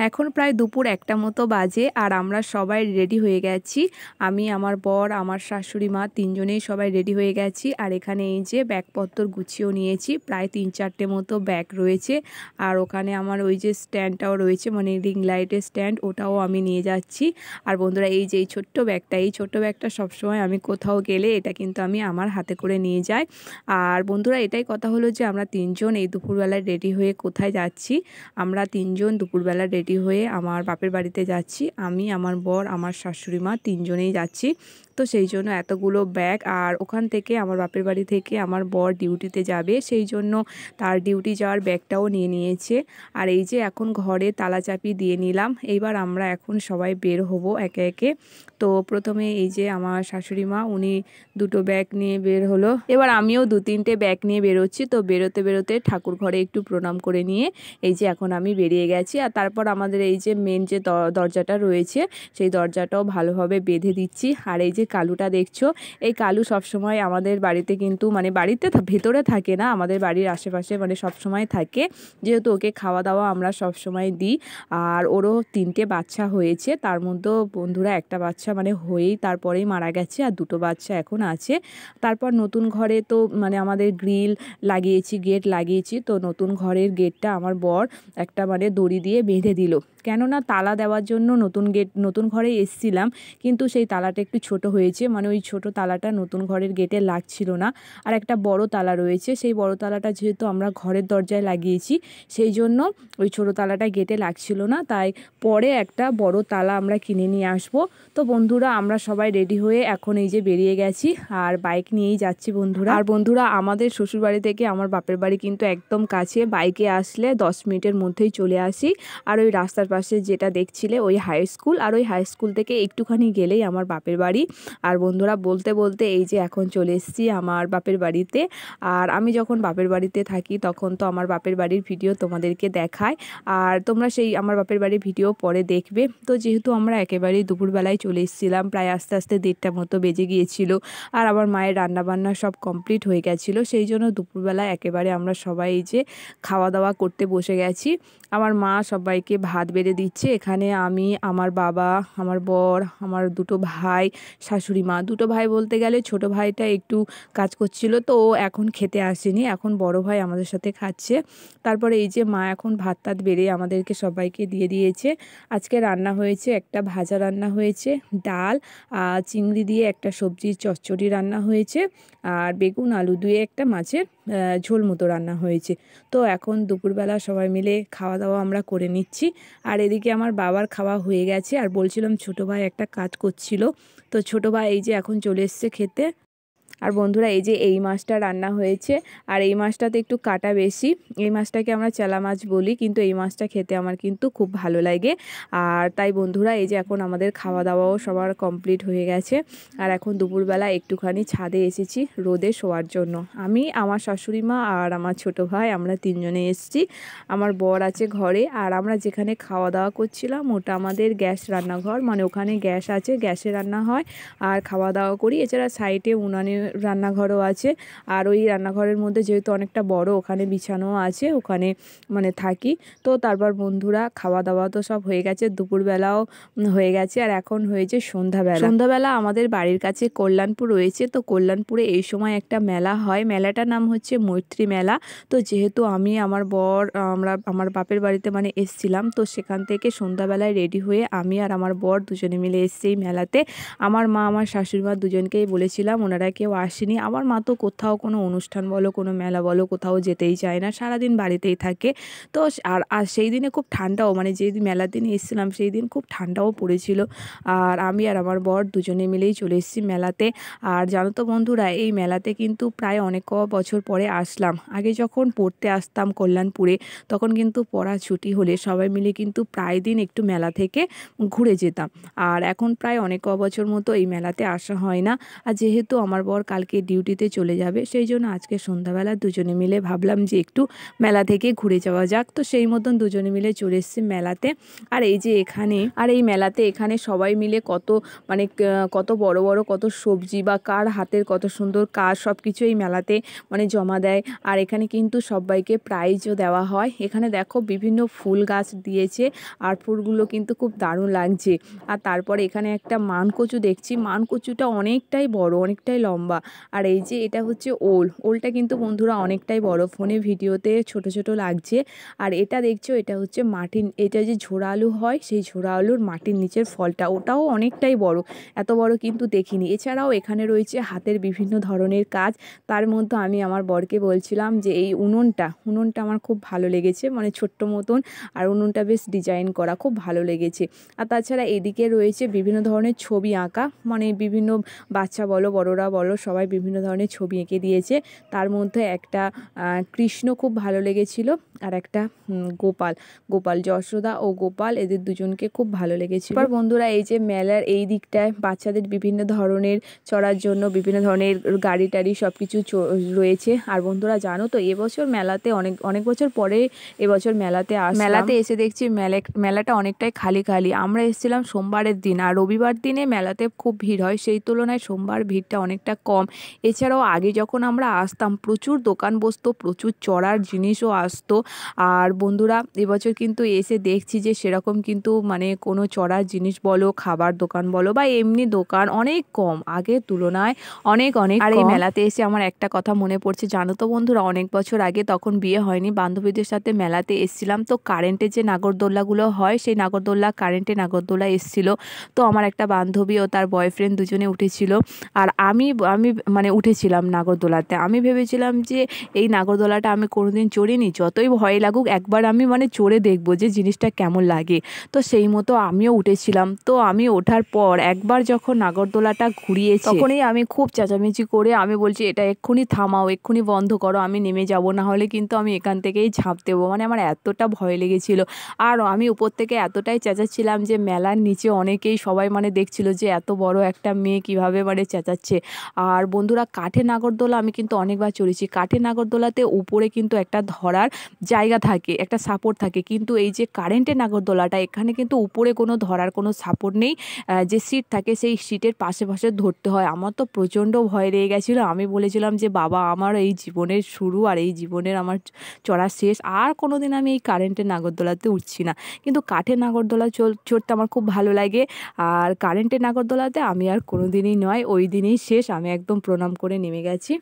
এখন প্রায় দুপুর ১টা মতো বাজে আর আমরা সবাই রেডি হয়ে গেছি। আমি, আমার বর, আমার শাশুড়ি মা ৩ জনেই সবাই রেডি হয়ে গেছি। আর এখানে এই যে ব্যাগপত্র গুছিয়েও নিয়েছি, প্রায় ৩-৪টে মতো ব্যাগ রয়েছে। আর ওখানে আমার ওই যে স্ট্যান্ডটাও রয়েছে, মানে রিং লাইটের স্ট্যান্ড, ওটাও আমি নিয়ে যাচ্ছি। আর বন্ধুরা এই যে এই ছোট্ট ব্যাগটা সবসময় আমি কোথাও গেলে এটা কিন্তু আমি আমার হাতে করে নিয়ে যাই। আর বন্ধুরা এটাই কথা হলো যে আমরা ৩ জন এই দুপুরবেলায় রেডি হয়ে কোথায় যাচ্ছি। আমরা ৩ জন দুপুরবেলা রেডি হয়ে আমার বাপের বাড়িতে যাচ্ছি। আমি, আমার বর, আমার শাশুড়ি মা ৩ জনেই যাচ্ছি। তো সেই জন্য এতগুলো ব্যাগ। আর ওখান থেকে আমার বাপের বাড়ি থেকে আমার বর ডিউটিতে যাবে, সেই জন্য তার ডিউটি যাওয়ার ব্যাগটাও নিয়ে নিয়েছে। আর এই যে এখন ঘরে তালা চাবি দিয়ে নিলাম। এইবার আমরা এখন সবাই বের হব একে একে। তো প্রথমে এই যে আমার শাশুড়ি মা, উনি 2টো ব্যাগ নিয়ে বের হলো। এবার আমিও 2-3টে ব্যাগ নিয়ে বেরোচ্ছি। তো বেরোতে বেরোতে ঠাকুর ঘরে একটু প্রণাম করে নিয়ে এই যে এখন আমি বেরিয়ে গেছি। আর তারপর আমাদের এই যে মেন যে দরজাটা রয়েছে, সেই দরজাটাও ভালোভাবে বেঁধে দিচ্ছি। আর এই যে কালুটা দেখছো, এই কালু সবসময় আমাদের বাড়িতে কিন্তু, মানে বাড়িতে ভেতরে থাকে না, আমাদের বাড়ির আশেপাশে মানে সবসময় থাকে, যেহেতু ওকে খাওয়া দাওয়া আমরা সবসময় দিই। আর ওরও 3টে বাচ্চা হয়েছে, তার মধ্যেও বন্ধুরা একটা বাচ্চা মানে হয়েই তারপরেই মারা গেছে, আর 2টো বাচ্চা এখন আছে। তারপর নতুন ঘরে তো মানে আমাদের গ্রিল লাগিয়েছি, গেট লাগিয়েছি। তো নতুন ঘরের গেটটা আমার বর একটা মানে দড়ি দিয়ে বেঁধে দিল, কেননা তালা দেওয়ার জন্য নতুন ঘরে এসছিলাম, কিন্তু সেই তালাটা একটু ছোট হয়েছে, মানে ওই ছোট তালাটা নতুন ঘরের গেটে লাগছিল না। আর একটা বড় তালা রয়েছে, সেই বড় তালাটা যেহেতু আমরা ঘরের দরজায় লাগিয়েছি, সেই জন্য ওই ছোট তালাটা গেটে লাগছিল না, তাই পরে একটা বড় তালা আমরা কিনে নিয়ে আসবো। তো বন্ধুরা আমরা সবাই রেডি হয়ে এখন এই যে বেরিয়ে গেছি, আর বাইক নিয়েই যাচ্ছি বন্ধুরা। আর বন্ধুরা আমাদের শ্বশুরবাড়ি থেকে আমার বাপের বাড়ি কিন্তু একদম কাছে, বাইকে আসলে 10 মিনিটের মধ্যেই চলে আসি। আর ওই রাস্তার পাশে যেটা দেখছিলে ওই হাই স্কুল, আর ওই হাই স্কুল থেকে একটুখানি গেলেই আমার বাপের বাড়ি। আর বন্ধুরা বলতে বলতে এই যে এখন চলে এসেছি আমার বাপের বাড়িতে। আর আমি যখন বাপের বাড়িতে থাকি তখন তো আমার বাপের বাড়ির ভিডিও তোমাদেরকে দেখায়, আর তোমরা সেই আমার বাপের বাড়ির ভিডিও পরে দেখবে। তো যেহেতু আমরা একেবারেই দুপুরবেলায় চলে এসেছিলাম, প্রায় আস্তে আস্তে 1:30টা মতো বেজে গিয়েছিল, আর আমার মায়ের রান্নাবান্না সব কমপ্লিট হয়ে গেছিলো, সেই জন্য দুপুরবেলায় একেবারে আমরা সবাই এই যে খাওয়া দাওয়া করতে বসে গেছি। আমার মা সবাইকে ভাত বেড়ে দিচ্ছে। এখানে আমি, আমার বাবা, আমার বর, আমার 2টো ভাই, শাশুড়ি মা, 2টো ভাই বলতে গেলে ছোট ভাইটা একটু কাজ করছিল, তো ও এখন খেতে আসেনি, এখন বড় ভাই আমাদের সাথে খাচ্ছে। তারপরে এই যে মা এখন ভাত টাত বেড়ে আমাদেরকে সবাইকে দিয়ে দিয়েছে। আজকে রান্না হয়েছে, একটা ভাজা রান্না হয়েছে, ডাল আর চিংড়ি দিয়ে একটা সবজির চচ্চড়ি রান্না হয়েছে, আর বেগুন আলু দিয়ে একটা মাছের ঝোল মতো রান্না হয়েছে। তো এখন দুপুরবেলা সবাই মিলে খাওয়া দাওয়া আমরা করে নিচ্ছি। আর এদিকে আমার বাবার খাওয়া হয়ে গেছে, আর বলছিলাম ছোটো ভাই একটা কাজ করছিল, তো ছোটো ভাই এই যে এখন চলে এসছে খেতে। আর বন্ধুরা এই যে এই মাছটা রান্না হয়েছে, আর এই মাছটাতে একটু কাটা বেশি, এই মাছটাকে আমরা চেলা মাছ বলি, কিন্তু এই মাছটা খেতে আমার কিন্তু খুব ভালো লাগে। আর তাই বন্ধুরা এই যে এখন আমাদের খাওয়া দাওয়াও সবার কমপ্লিট হয়ে গেছে। আর এখন দুপুরবেলা একটুখানি ছাদে এসেছি রোদে শোয়ার জন্য। আমি, আমার শাশুড়ি মা আর আমার ছোটো ভাই, আমরা 3 জনে এসেছি। আমার বর আছে ঘরে। আর আমরা যেখানে খাওয়া দাওয়া করছিলাম ওটা আমাদের গ্যাস রান্নাঘর, মানে ওখানে গ্যাস আছে, গ্যাসে রান্না হয় আর খাওয়া দাওয়া করি। এছাড়া সাইডে উনানে রান্নাঘরও আছে, আর ওই রান্নাঘরের মধ্যে যেহেতু অনেকটা বড়, ওখানে বিছানো আছে, ওখানে মানে থাকি। তো তারপর বন্ধুরা খাওয়া দাওয়া তো সব হয়ে গেছে, দুপুরবেলাও হয়ে গেছে, আর এখন হয়েছে সন্ধ্যাবেলা আমাদের বাড়ির কাছে কল্যাণপুর রয়েছে। তো কল্যাণপুরে এই সময় একটা মেলা হয়, মেলাটার নাম হচ্ছে মৈত্রী মেলা। তো যেহেতু আমি, আমার বর, আমরা আমার বাপের বাড়িতে মানে এসছিলাম, তো সেখান থেকে সন্ধ্যাবেলায় রেডি হয়ে আমি আর আমার বর দুজনে মিলে এসছি এই মেলাতে। আমার মা, আমার শাশুড়ি মা দুজনকেই বলেছিলাম, ওনারা কেউ আসেনি। আমার মা তো কোথাও কোনো অনুষ্ঠান বলো, কোনো মেলা বলো, কোথাও যেতেই চায় না, সারাদিন বাড়িতেই থাকে। তো আর সেই দিনে খুব ঠান্ডাও, মানে যেই মেলার দিনে এসেছিলাম সেই দিন খুব ঠান্ডাও পড়েছিল। আর আমি আর আমার বর দুজনে মিলেই চলে এসেছি মেলাতে। আর জানো তো বন্ধুরা, এই মেলাতে কিন্তু প্রায় অনেক বছর পরে আসলাম। আগে যখন পড়তে আসতাম কল্যাণপুরে, তখন কিন্তু পড়া ছুটি হলে সবাই মিলে কিন্তু প্রায় দিন একটু মেলা থেকে ঘুরে যেতাম। আর এখন প্রায় অনেক বছর মতো এই মেলাতে আসা হয় না। আর যেহেতু আমার বর কালকে ডিউটিতে চলে যাবে, সেই জন্য আজকে সন্ধ্যাবেলা দুজনে মিলে ভাবলাম যে একটু মেলা থেকে ঘুরে যাওয়া যাক। তো সেই মতন দুজনে মিলে চলে এসেছি মেলাতে। আর এই যে এই মেলাতে এখানে সবাই মিলে কত বড় বড় কত সবজি বা কার হাতের কত সুন্দর কাজ সব কিছু এই মেলাতে জমা দেয়। আর এখানে কিন্তু সবাইকে প্রাইজও দেওয়া হয়। এখানে দেখো বিভিন্ন ফুল গাছ দিয়েছে, আর ফুলগুলো কিন্তু খুব দারুণ লাগছে। আর তারপরে এখানে একটা মানকচু দেখছি, মানকচুটা অনেকটাই বড়, অনেকটাই লম্বা। আর এই যে এটা হচ্ছে ওলটা কিন্তু বন্ধুরা অনেকটাই বড়, ফোনে ভিডিওতে ছোট ছোট লাগছে। আর এটা দেখছো, এটা হচ্ছে এটা যে ঝোড়া আলু হয়, সেই ঝোড়া আলুর মাটির নিচের ফলটা, ওটাও অনেকটাই বড়, এত বড় কিন্তু দেখিনি। এছাড়াও এখানে রয়েছে হাতের বিভিন্ন ধরনের কাজ। তার মধ্যে আমি আমার বরকে বলছিলাম যে এই উনুনটা আমার খুব ভালো লেগেছে, ছোট্ট মতন, আর উনুনটা বেশ ডিজাইন করা, খুব ভালো লেগেছে। আর তাছাড়া এদিকে রয়েছে বিভিন্ন ধরনের ছবি আঁকা, বিভিন্ন বাচ্চা বলো বড়রা বলো সবাই বিভিন্ন ধরনের ছবি এঁকে দিয়েছে। তার মধ্যে একটা কৃষ্ণ খুব ভালো লেগেছিল, আর একটা গোপাল যশোদা ও গোপাল, এদের দুজনকে খুব ভালো লেগেছিল। এবার বন্ধুরা এই যে মেলার এই দিকটায় বাচ্চাদের বিভিন্ন ধরনের চড়ার জন্য বিভিন্ন ধরনের গাড়ি টাড়ি সব কিছু রয়েছে। আর বন্ধুরা জানো তো, এবছর মেলাতে অনেক বছর পরে এবছর মেলাতে এসে দেখছি মেলাটা অনেকটাই খালি খালি। আমরা এসেছিলাম সোমবারের দিন, আর রবিবার দিনে মেলাতে খুব ভিড় হয়, সেই তুলনায় সোমবার ভিড়টা অনেকটা কম। এছাড়াও আগে যখন আমরা আসতাম প্রচুর দোকান বসতো, প্রচুর চড়ার জিনিসও আসতো। আর বন্ধুরা এবছর কিন্তু এসে দেখছি যে সেরকম কিন্তু কোনো চড়ার জিনিস বলো, খাবার দোকান বলো বা এমনি দোকান অনেক কম, আগের তুলনায় অনেক অনেক। আর এই মেলাতে এসে আমার একটা কথা মনে পড়ছে, জানো তো বন্ধুরা, অনেক বছর আগে, তখন বিয়ে হয়নি, বান্ধবীদের সাথে মেলাতে এসেছিলাম। তো কারেন্টের যে নাগরদোল্লাগুলো হয়, সেই কারেন্টে নাগরদোল্লা এসেছিল। তো আমার একটা বান্ধবী ও তার বয়ফ্রেন্ড দুজনে উঠেছিল, আর আমি উঠেছিলাম নাগরদোলাতে। আমি ভেবেছিলাম যে এই নাগরদোলাটা আমি কোনোদিন চড়িনি, যতই ভয় লাগুক একবার আমি চড়ে দেখবো যে জিনিসটা কেমন লাগে। তো সেই মতো আমিও উঠেছিলাম। তো আমি ওঠার পর একবার যখন নাগরদোলাটা ঘুরিয়েছে, তখনই আমি খুব চেঁচামেচি করে আমি বলছি, এটা এক্ষুনি থামাও, এক্ষুনি বন্ধ করো, আমি নেমে যাব, না হলে কিন্তু আমি এখান থেকেই ঝাঁপ দেবো। আমার এতটা ভয় লেগেছিল। আর আমি উপর থেকে এতটাই চেঁচাচ্ছিলাম যে মেলার নিচে অনেকেই সবাই দেখছিল যে এত বড় একটা মেয়ে কিভাবে চেঁচাচ্ছে। আর বন্ধুরা কাঠের নাগরদোলা আমি কিন্তু অনেকবার চড়েছি। কাঠের নাগরদোলাতে উপরে কিন্তু একটা ধরার জায়গা থাকে, একটা সাপোর্ট থাকে, কিন্তু এই যে কারেন্টের নাগরদোলাটা, এখানে কিন্তু উপরে কোনো ধরার কোনো সাপোর্ট নেই। যে সিট থাকে সেই সিটের পাশে পাশে ধরতে হয়। আমার তো প্রচণ্ড ভয় লেগে গেছিলো। আমি বলেছিলাম যে বাবা, আমার এই জীবনের শুরু, আর এই জীবনের আমার চড়া শেষ, আর কোনোদিন আমি এই কারেন্টের নাগরদোলাতে উঠছি না। কিন্তু কাঠের নাগরদোলা চড়তে আমার খুব ভালো লাগে। আর কারেন্টের নাগরদোলাতে আমি আর কোনোদিনই নয়, ওই দিনই শেষ, আমি একদম প্রণাম করে নেমে গেছি।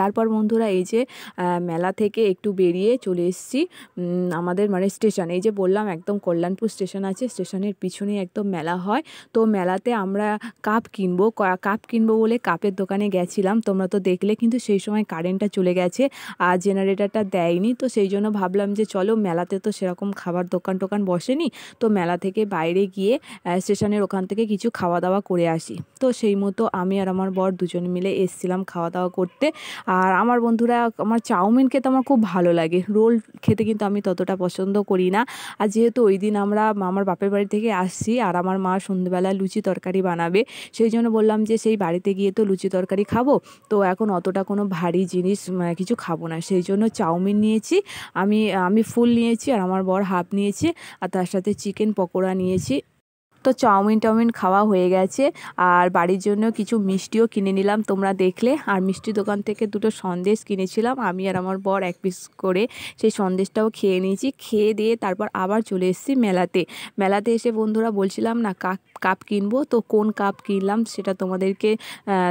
তারপর বন্ধুরা এই যে মেলা থেকে একটু বেরিয়ে চলে এসেছি আমাদের স্টেশন। এই যে বললাম একদম কল্যাণপুর স্টেশন আছে, স্টেশনের পিছনেই একদম মেলা হয়। তো মেলাতে আমরা কাপ কিনবো বলে কাপের দোকানে গেছিলাম, তোমরা তো দেখলে। কিন্তু সেই সময় কারেন্টটা চলে গেছে আর জেনারেটরটা দেয়নি। তো সেই জন্য ভাবলাম যে চলো, মেলাতে তো সেরকম খাবার দোকান বসেনি, তো মেলা থেকে বাইরে গিয়ে স্টেশনের ওখান থেকে কিছু খাওয়া দাওয়া করে আসি। তো সেই মতো আমি আর আমার বর দুজন মিলে এসেছিলাম খাওয়া দাওয়া করতে। আর আমার বন্ধুরা, আমার চাউমিন খেতে আমার খুব ভালো লাগে, রোল খেতে কিন্তু আমি ততটা পছন্দ করি না। আর যেহেতু ওই দিন আমরা আমার বাপের বাড়ি থেকে আসছি, আর আমার মা সন্ধ্যেবেলা লুচি তরকারি বানাবে, সেই জন্য বললাম যে সেই বাড়িতে গিয়ে তো লুচি তরকারি খাবো, তো এখন অতটা কোনো ভারী জিনিস কিছু খাবো না, সেই জন্য চাউমিন নিয়েছি। আমি ফুল নিয়েছি, আর আমার বর হাফ নিয়েছে, আর তার সাথে চিকেন পকোড়া নিয়েছি। তো চাউমিন খাওয়া হয়ে গেছে, আর বাড়ির জন্য কিছু মিষ্টিও কিনে নিলাম, তোমরা দেখলে। আর মিষ্টি দোকান থেকে দুটো সন্দেশ কিনেছিলাম, আমি আর আমার বর এক পিস করে সেই সন্দেশটাও খেয়ে নিয়েছি। খেয়ে দিয়ে তারপর আবার চলে এসেছি মেলাতে এসে বন্ধুরা বলছিলাম না কাপ কিনবো, তো কোন কাপ কিনলাম সেটা তোমাদেরকে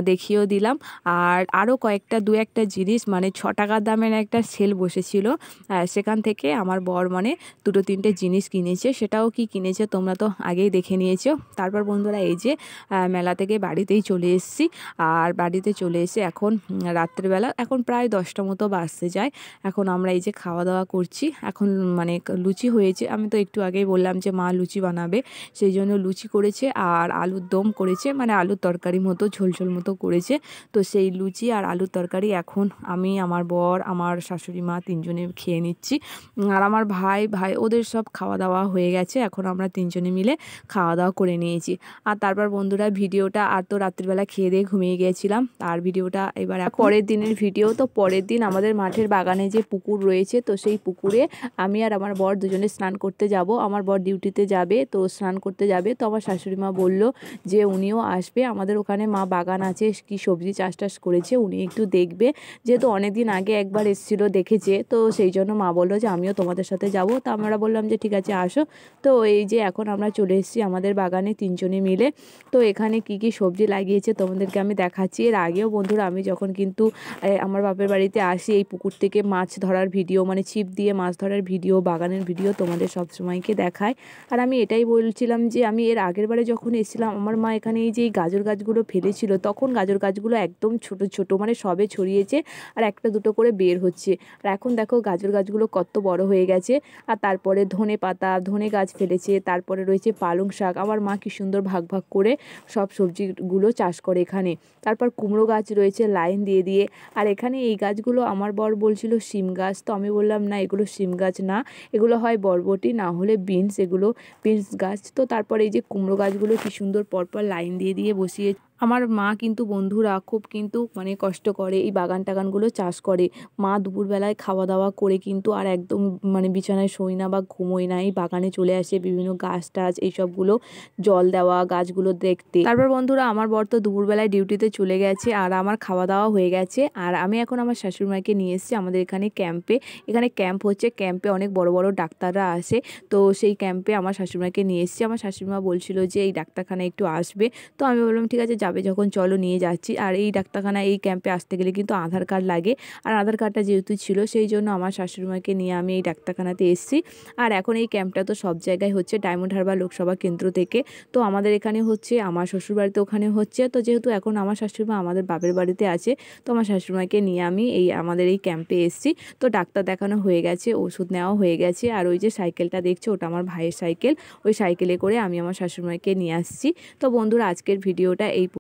দেখিয়েও দিলাম। আর আরও দু একটা জিনিস 6 টাকার দামের একটা সেল বসেছিল, সেখান থেকে আমার বর দুটো তিনটে জিনিস কিনেছে। সেটাও কি কিনেছে তোমরা তো আগেই দেখে নিয়েছো। তারপর বন্ধুরা এই যে মেলা থেকে বাড়িতেই চলে এসেছি। আর বাড়িতে চলে এসে এখন রাত্রেবেলা, এখন প্রায় 10টা মতো বাজতে যায়। এখন আমরা এই যে খাওয়া দাওয়া করছি। এখন লুচি হয়েছে, আমি তো একটু আগেই বললাম যে মা লুচি বানাবে, সেই জন্য লুচি করেছে, আর আলুর দম করেছে, আলুর তরকারি মতো ঝোল মতো করেছে। তো সেই লুচি আর আলুর তরকারি এখন আমি, আমার বর, আমার শাশুড়ি মা তিনজনে খেয়ে নিচ্ছি। আর আমার ভাই ওদের সব খাওয়া দাওয়া হয়ে গেছে, এখন আমরা তিনজনে মিলে খাওয়া খাওয়া দাওয়া করে নিয়েছি। আর তারপর বন্ধুরা ভিডিওটা আর তো রাত্রিবেলা খেয়ে দিয়ে ঘুমিয়ে গিয়েছিলাম। আর ভিডিওটা এবার পরের দিনের ভিডিও। তো পরের দিন আমাদের মাঠের বাগানে যে পুকুর রয়েছে, তো সেই পুকুরে আমি আর আমার বর দুজনে স্নান করতে যাব। আমার বর ডিউটিতে যাবে, তো স্নান করতে যাবে। তো আমার শাশুড়ি মা বলল যে উনিও আসবে। আমাদের ওখানে মা বাগান আছে, কি সবজি চাষ টাস করেছে, উনি একটু দেখবে। যেহেতু অনেকদিন আগে একবার এসেছিলো, দেখেছে, তো সেই জন্য মা বললো যে আমিও তোমাদের সাথে যাব। তো আমরা বললাম যে ঠিক আছে আসো। তো এই যে এখন আমরা চলে এসেছি আমাদের বাগানে তিনজনে মিলে। তো এখানে কি কি সবজি লাগিয়েছে তোমাদেরকে আমি দেখাচ্ছি। এর আগেও বন্ধুরা আমি যখন কিন্তু আমার বাপের বাড়িতে আসি, এই পুকুর থেকে মাছ ধরার ভিডিও, মানে ছিপ দিয়ে মাছ ধরার ভিডিও, বাগানের ভিডিও তোমাদের সবসময়কে দেখায়। আর আমি এটাই বলছিলাম যে আমি এর আগের বারে যখন এসেছিলাম, আমার মা এখানে এই যে এই গাজর গাছগুলো ফেলেছিল, তখন গাজর গাছগুলো একদম ছোট ছোট, মানে সবে ছড়িয়েছে আর একটা দুটো করে বের হচ্ছে। আর এখন দেখো গাজর গাছগুলো কত বড় হয়ে গেছে। আর তারপরে ধনে পাতা, ধনে গাছ ফেলেছে, তারপরে রয়েছে পালং শাক। আমার মা কি সুন্দর ভাগ ভাগ করে সব সবজিগুলো চাষ করে এখানে। তারপর কুমড়ো গাছ রয়েছে লাইন দিয়ে দিয়ে। আর এখানে এই গাছগুলো আমার বর বলছিল শিম গাছ, তো আমি বললাম না, এগুলো শিম গাছ না, এগুলো হয় বরবটি, না হলে বিনস, এগুলো বিনস গাছ। তো তারপরে এই যে কুমড়ো গাছগুলো কি সুন্দর পরপর লাইন দিয়ে দিয়ে বসিয়ে। আমার মা কিন্তু বন্ধুরা খুব কিন্তু মানে কষ্ট করে এই বাগান টাগানগুলো চাষ করে। মা দুপুরবেলায় খাওয়া দাওয়া করে কিন্তু আর একদম মানে বিছানায় শোয় না বা ঘুমোয় না, এই বাগানে চলে আসে বিভিন্ন গাছ টাছ এইসবগুলো জল দেওয়া, গাছগুলো দেখতে। তারপর বন্ধুরা আমার বর তো দুপুরবেলায় ডিউটিতে চলে গেছে আর আমার খাওয়া দাওয়া হয়ে গেছে। আর আমি এখন আমার শাশুড়িমাকে নিয়ে এসেছি আমাদের এখানে ক্যাম্পে। এখানে ক্যাম্প হচ্ছে, ক্যাম্পে অনেক বড় বড় ডাক্তাররা আসে। তো সেই ক্যাম্পে আমার শাশুড়িমাকে নিয়ে এসেছি। আমার শাশুড়িমা বলছিল যে এই ডাক্তারখানায় একটু আসবে। তো আমি বললাম ঠিক আছে, যাবে যখন চলো, নিয়ে যাচ্ছি। আর এই ডাক্তারখানা, এই ক্যাম্পে আসতে গেলে কিন্তু আধার কার্ড লাগে। আর আধার কার্ডটা যেহেতু ছিল, সেই জন্য আমার শাশুড়িমাকে নিয়ে আমি এই ডাক্তারখানাতে এসেছি। আর এখন এই ক্যাম্পটা তো সব জায়গায় হচ্ছে, ডায়মন্ড হারবার লোকসভা কেন্দ্র থেকে। তো আমাদের এখানে হচ্ছে, আমার শ্বশুরবাড়িতে ওখানে হচ্ছে। তো যেহেতু এখন আমার শাশুড়িমা আমাদের বাপের বাড়িতে আছে, তো আমার শাশুড়িমাকে নিয়ে আমি এই আমাদের এই ক্যাম্পে এসেছি। তো ডাক্তার দেখানো হয়ে গেছে, ওষুধ নেওয়া হয়ে গেছে। আর ওই যে সাইকেলটা দেখছো, ওটা আমার ভাইয়ের সাইকেল। ওই সাইকেলে করে আমি আমার শাশুড়িমাকে নিয়ে আসছি। তো বন্ধুরা আজকের ভিডিওটা এই